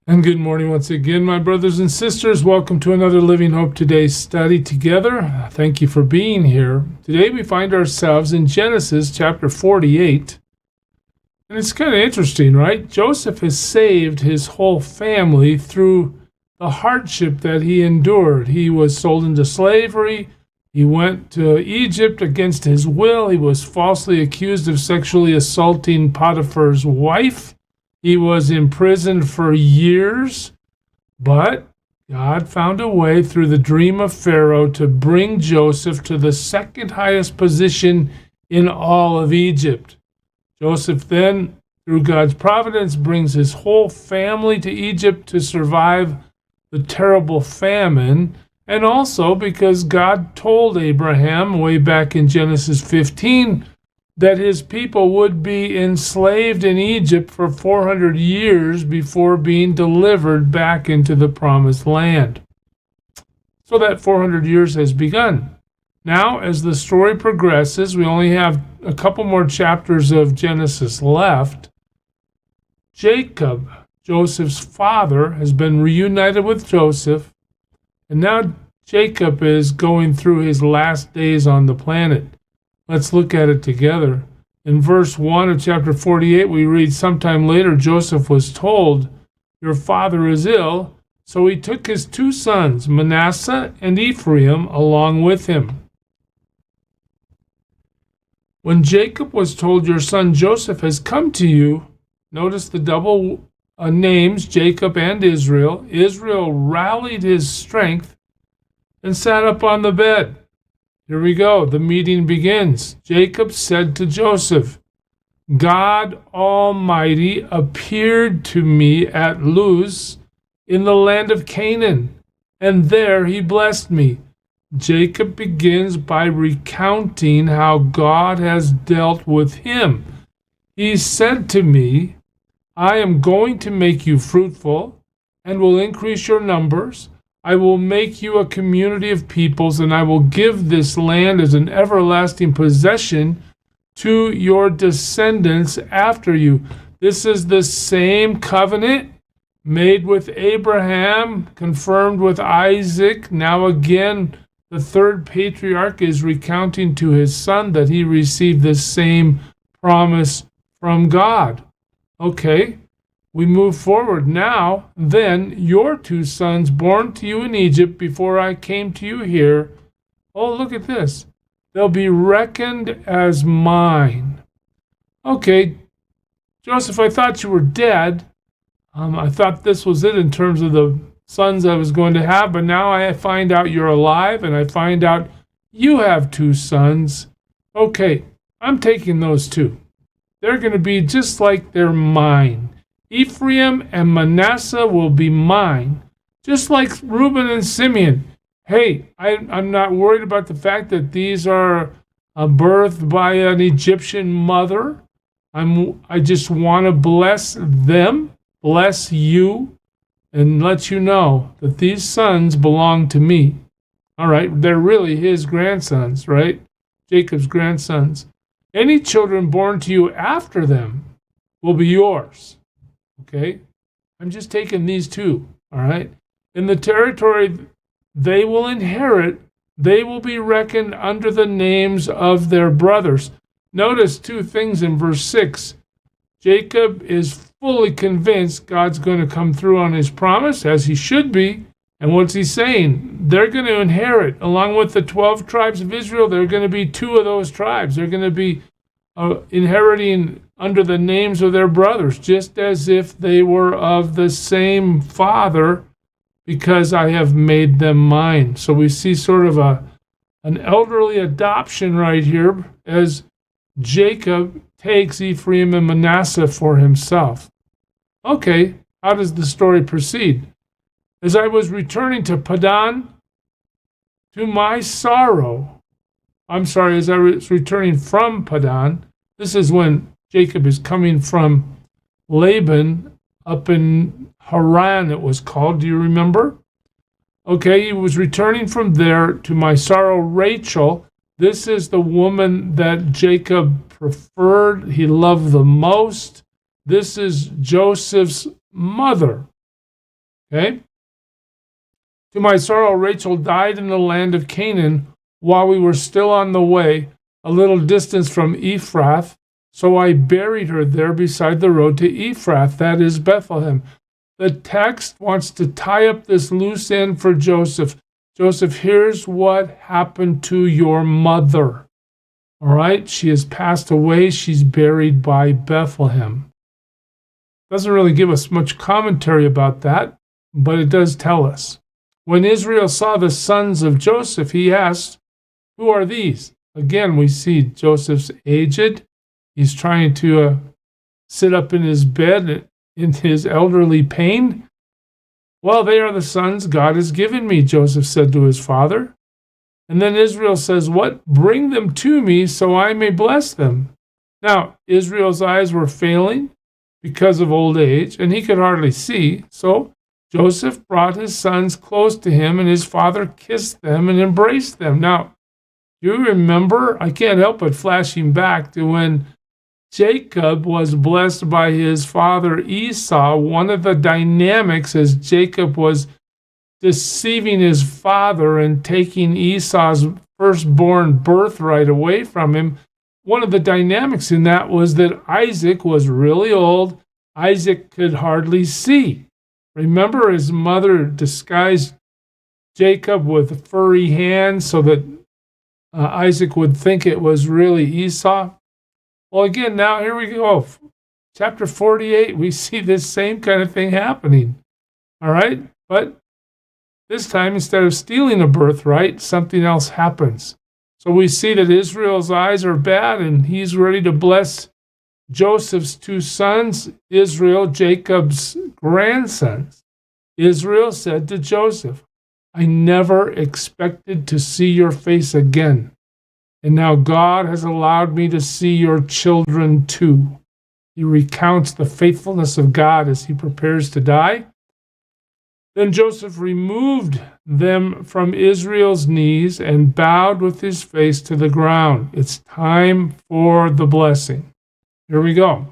And good morning once again, my brothers and sisters. Welcome to another Living Hope Today study together. Thank you for being here. Today we find ourselves in Genesis chapter 48. And it's kind of interesting, right? Joseph has saved his whole family through the hardship that he endured. He was sold into slavery. He went to Egypt against his will. He was falsely accused of sexually assaulting Potiphar's wife. He was imprisoned for years, but God found a way through the dream of Pharaoh to bring Joseph to the second highest position in all of Egypt. Joseph then, through God's providence, brings his whole family to Egypt to survive the terrible famine, and also because God told Abraham way back in Genesis 15 that his people would be enslaved in Egypt for 400 years before being delivered back into the promised land. So that 400 years has begun. Now, as the story progresses, we only have a couple more chapters of Genesis left. Jacob, Joseph's father, has been reunited with Joseph, and now Jacob is going through his last days on the planet. Let's look at it together. In verse 1 of chapter 48, we read, "Sometime later Joseph was told, 'Your father is ill,' so he took his two sons, Manasseh and Ephraim, along with him. When Jacob was told, 'Your son Joseph has come to you,'" notice the double names, Jacob and Israel. Israel rallied his strength and sat up on the bed. Here we go. The meeting begins. Jacob said to Joseph, "God Almighty appeared to me at Luz in the land of Canaan, and there he blessed me." Jacob begins by recounting how God has dealt with him. "He said to me, 'I am going to make you fruitful and will increase your numbers. I will make you a community of peoples, and I will give this land as an everlasting possession to your descendants after you.'" This is the same covenant made with Abraham, confirmed with Isaac. Now again, the third patriarch is recounting to his son that he received the same promise from God. Okay. We move forward now. "Then your two sons born to you in Egypt before I came to you here," oh, look at this, "they'll be reckoned as mine." Okay, Joseph, I thought you were dead. I thought this was it in terms of the sons I was going to have, but now I find out you're alive, and I find out you have two sons. Okay, I'm taking those two. They're going to be just like they're mine. Ephraim and Manasseh will be mine, just like Reuben and Simeon. Hey, I'm not worried about the fact that these are birthed by an Egyptian mother. I just want to bless them, bless you, and let you know that these sons belong to me. All right, they're really his grandsons, right? Jacob's grandsons. Any children born to you after them will be yours. Okay, I'm just taking these two, all right? In the territory they will inherit, they will be reckoned under the names of their brothers. Notice two things in verse 6. Jacob is fully convinced God's going to come through on his promise, as he should be. And what's he saying? They're going to inherit, along with the 12 tribes of Israel, they're going to be two of those tribes. They're going to be inheriting under the names of their brothers, just as if they were of the same father, because I have made them mine. So we see sort of an elderly adoption right here as Jacob takes Ephraim and Manasseh for himself. Okay, how does the story proceed? "As I was returning to Padan, to my sorrow," as I was returning from Padan, this is when Jacob is coming from Laban up in Haran, it was called. Do you remember? Okay, he was returning from there. "To my sorrow, Rachel," this is the woman that Jacob preferred, he loved the most. This is Joseph's mother. Okay? To my sorrow, Rachel died in the land of Canaan while we were still on the way, a little distance from Ephrath. So I buried her there beside the road to Ephrath, that is Bethlehem. The text wants to tie up this loose end for Joseph. Joseph, here's what happened to your mother. All right, she has passed away. She's buried by Bethlehem. Doesn't really give us much commentary about that, but it does tell us. When Israel saw the sons of Joseph, he asked, who are these? Again, we see Joseph's aged. He's trying to sit up in his bed in his elderly pain. Well, they are the sons God has given me, Joseph said to his father. And then Israel says, what? Bring them to me so I may bless them. Now, Israel's eyes were failing because of old age, and he could hardly see. So Joseph brought his sons close to him, and his father kissed them and embraced them. Now, you remember, I can't help but flashing back to when Jacob was blessed by his father Esau. One of the dynamics as Jacob was deceiving his father and taking Esau's firstborn birthright away from him, one of the dynamics in that was that Isaac was really old. Isaac could hardly see. Remember, his mother disguised Jacob with furry hands so that Isaac would think it was really Esau. Well, again, now here we go. Chapter 48, we see this same kind of thing happening. All right? But this time, instead of stealing a birthright, something else happens. So we see that Israel's eyes are bad, and he's ready to bless Joseph's two sons, Israel, Jacob's grandsons. Israel said to Joseph, I never expected to see your face again. And now God has allowed me to see your children too. He recounts the faithfulness of God as he prepares to die. Then Joseph removed them from Israel's knees and bowed with his face to the ground. It's time for the blessing. Here we go.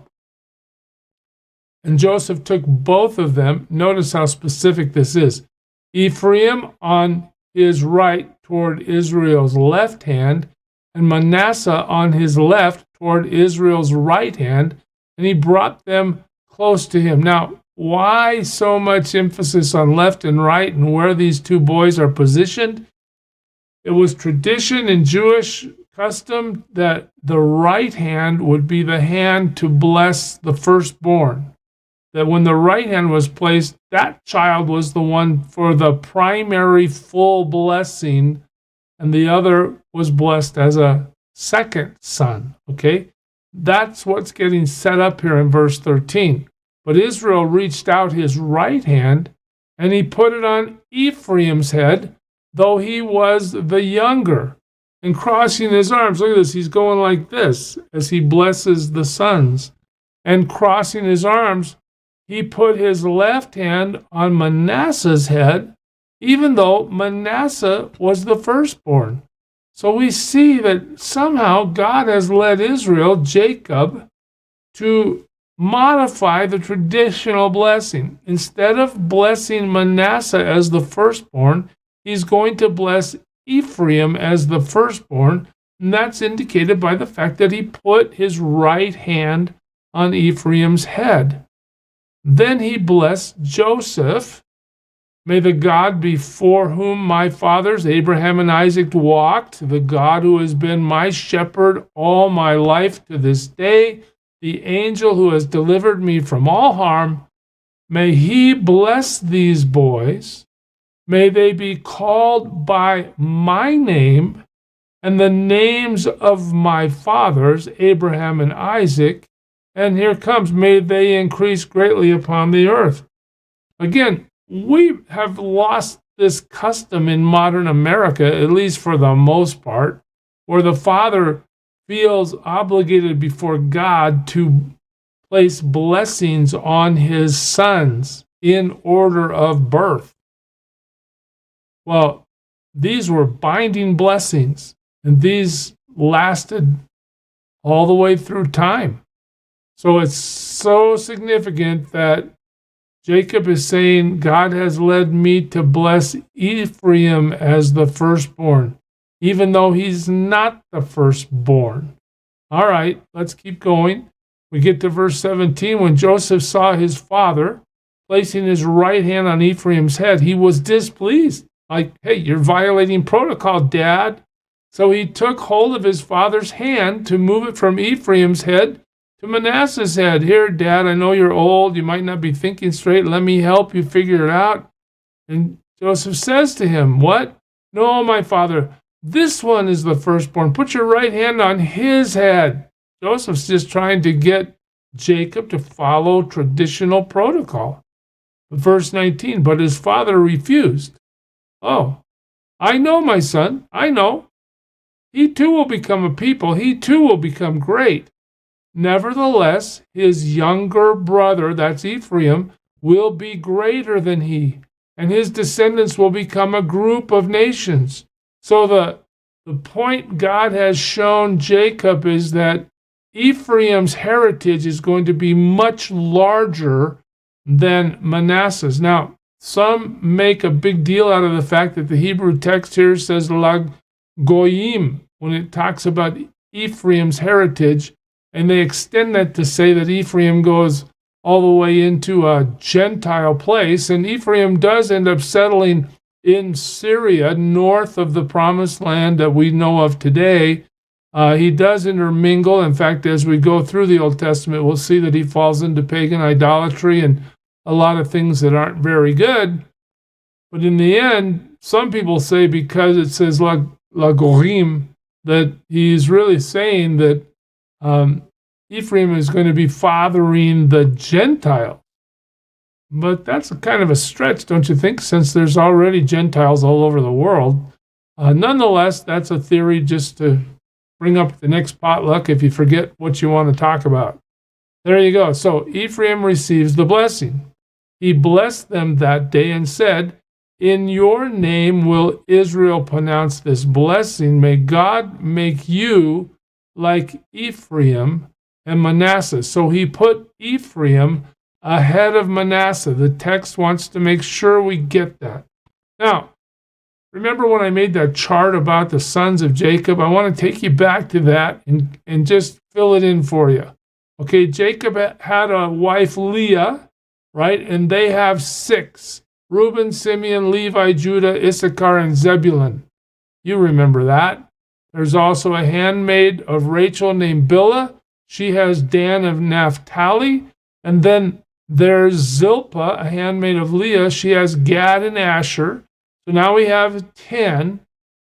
And Joseph took both of them. Notice how specific this is. Ephraim on his right toward Israel's left hand, and Manasseh on his left toward Israel's right hand, and he brought them close to him. Now, why so much emphasis on left and right and where these two boys are positioned? It was tradition in Jewish custom that the right hand would be the hand to bless the firstborn. That when the right hand was placed, that child was the one for the primary full blessing, and the other was blessed as a second son. Okay? That's what's getting set up here in verse 13. But Israel reached out his right hand, and he put it on Ephraim's head, though he was the younger. And crossing his arms, look at this, he's going like this as he blesses the sons. And crossing his arms, he put his left hand on Manasseh's head, even though Manasseh was the firstborn. So we see that somehow God has led Israel, Jacob, to modify the traditional blessing. Instead of blessing Manasseh as the firstborn, he's going to bless Ephraim as the firstborn, and that's indicated by the fact that he put his right hand on Ephraim's head. Then he blessed Joseph. May the God before whom my fathers, Abraham and Isaac, walked, the God who has been my shepherd all my life to this day, the angel who has delivered me from all harm, may he bless these boys. May they be called by my name and the names of my fathers, Abraham and Isaac. And here comes, may they increase greatly upon the earth. Again, we have lost this custom in modern America, at least for the most part, where the father feels obligated before God to place blessings on his sons in order of birth. Well, these were binding blessings, and these lasted all the way through time. So it's so significant that Jacob is saying, God has led me to bless Ephraim as the firstborn, even though he's not the firstborn. All right, let's keep going. We get to verse 17. When Joseph saw his father placing his right hand on Ephraim's head, he was displeased. Like, hey, you're violating protocol, Dad. So he took hold of his father's hand to move it from Ephraim's head to Manasseh's head. Here, Dad, I know you're old. You might not be thinking straight. Let me help you figure it out. And Joseph says to him, what? No, my father, this one is the firstborn. Put your right hand on his head. Joseph's just trying to get Jacob to follow traditional protocol. Verse 19, but his father refused. Oh, I know, my son, I know. He too will become a people. He too will become great. Nevertheless, his younger brother, that's Ephraim, will be greater than he, and his descendants will become a group of nations. So the point God has shown Jacob is that Ephraim's heritage is going to be much larger than Manasseh's. Now, some make a big deal out of the fact that the Hebrew text here says la goyim when it talks about Ephraim's heritage, and they extend that to say that Ephraim goes all the way into a Gentile place, and Ephraim does end up settling in Syria, north of the promised land that we know of today. He does intermingle. In fact, as we go through the Old Testament, we'll see that he falls into pagan idolatry and a lot of things that aren't very good. But in the end, some people say because it says la gorim, that he's really saying that Ephraim is going to be fathering the Gentile. But that's a kind of a stretch, don't you think, since there's already Gentiles all over the world. Nonetheless, that's a theory just to bring up the next potluck if you forget what you want to talk about. There you go. So Ephraim receives the blessing. He blessed them that day and said, in your name will Israel pronounce this blessing. May God make you like Ephraim and Manasseh. So he put Ephraim ahead of Manasseh. The text wants to make sure we get that. Now, remember when I made that chart about the sons of Jacob? I want to take you back to that and just fill it in for you. Okay, Jacob had a wife, Leah, right? And they have 6. Reuben, Simeon, Levi, Judah, Issachar, and Zebulun. You remember that. There's also a handmaid of Rachel named Bilhah. She has Dan of Naphtali. And then there's Zilpah, a handmaid of Leah. She has Gad and Asher. So now we have 10,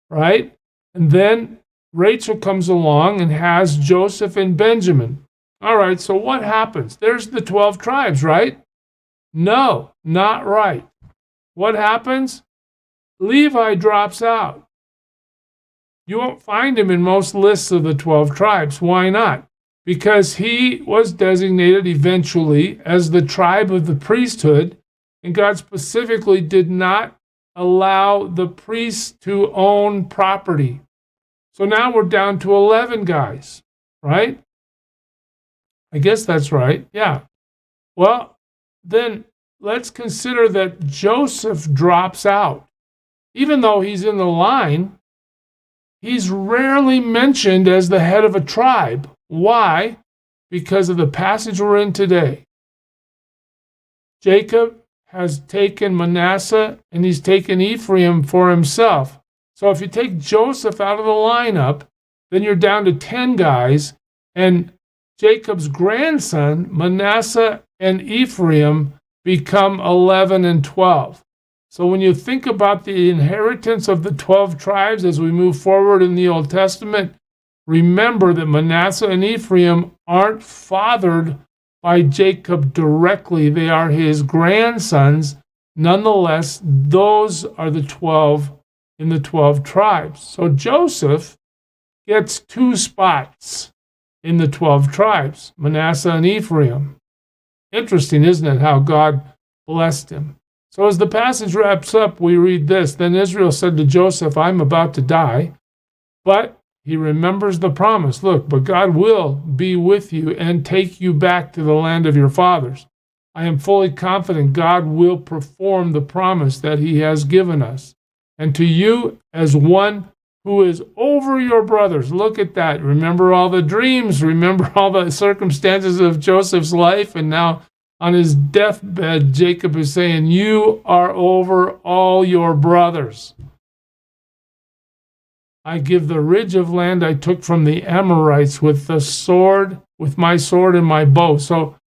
right? And then Rachel comes along and has Joseph and Benjamin. All right, so what happens? There's the 12 tribes, right? No, not right. What happens? Levi drops out. You won't find him in most lists of the 12 tribes. Why not? Because he was designated eventually as the tribe of the priesthood, and God specifically did not allow the priests to own property. So now we're down to 11 guys, right? I guess that's right. Yeah. Well, then let's consider that Joseph drops out. Even though he's in the line, he's rarely mentioned as the head of a tribe. Why? Because of the passage we're in today. Jacob has taken Manasseh and he's taken Ephraim for himself. So if you take Joseph out of the lineup, then you're down to 10 guys, and Jacob's grandson, Manasseh and Ephraim, become 11 and 12. So when you think about the inheritance of the 12 tribes as we move forward in the Old Testament, remember that Manasseh and Ephraim aren't fathered by Jacob directly. They are his grandsons. Nonetheless, those are the 12 in the 12 tribes. So Joseph gets 2 spots in the 12 tribes, Manasseh and Ephraim. Interesting, isn't it, how God blessed him? So as the passage wraps up, we read this. Then Israel said to Joseph, I'm about to die, but he remembers the promise. Look, but God will be with you and take you back to the land of your fathers. I am fully confident God will perform the promise that he has given us. And to you, as one who is over your brothers, look at that. Remember all the dreams, remember all the circumstances of Joseph's life, and now on his deathbed, Jacob is saying, you are over all your brothers. I give the ridge of land I took from the Amorites with the sword, with my sword and my bow. So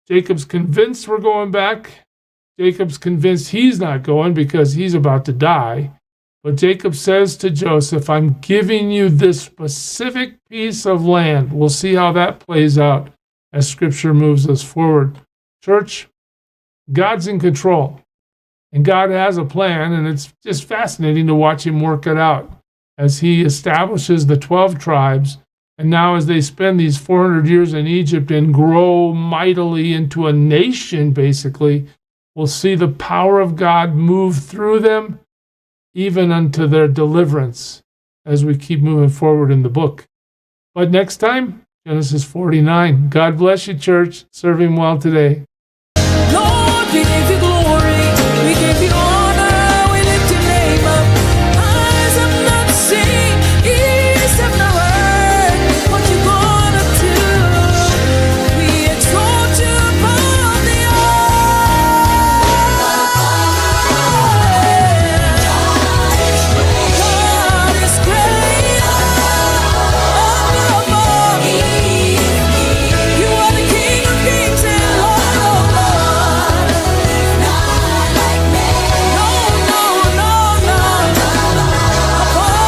Jacob's convinced we're going back. Jacob's convinced he's not going because he's about to die. But Jacob says to Joseph, I'm giving you this specific piece of land. We'll see how that plays out as Scripture moves us forward. Church, God's in control. And God has a plan, and it's just fascinating to watch him work it out as he establishes the 12 tribes. And now as they spend these 400 years in Egypt and grow mightily into a nation, basically, we'll see the power of God move through them, even unto their deliverance, as we keep moving forward in the book. But next time, Genesis 49. God bless you, church. Serve him well today.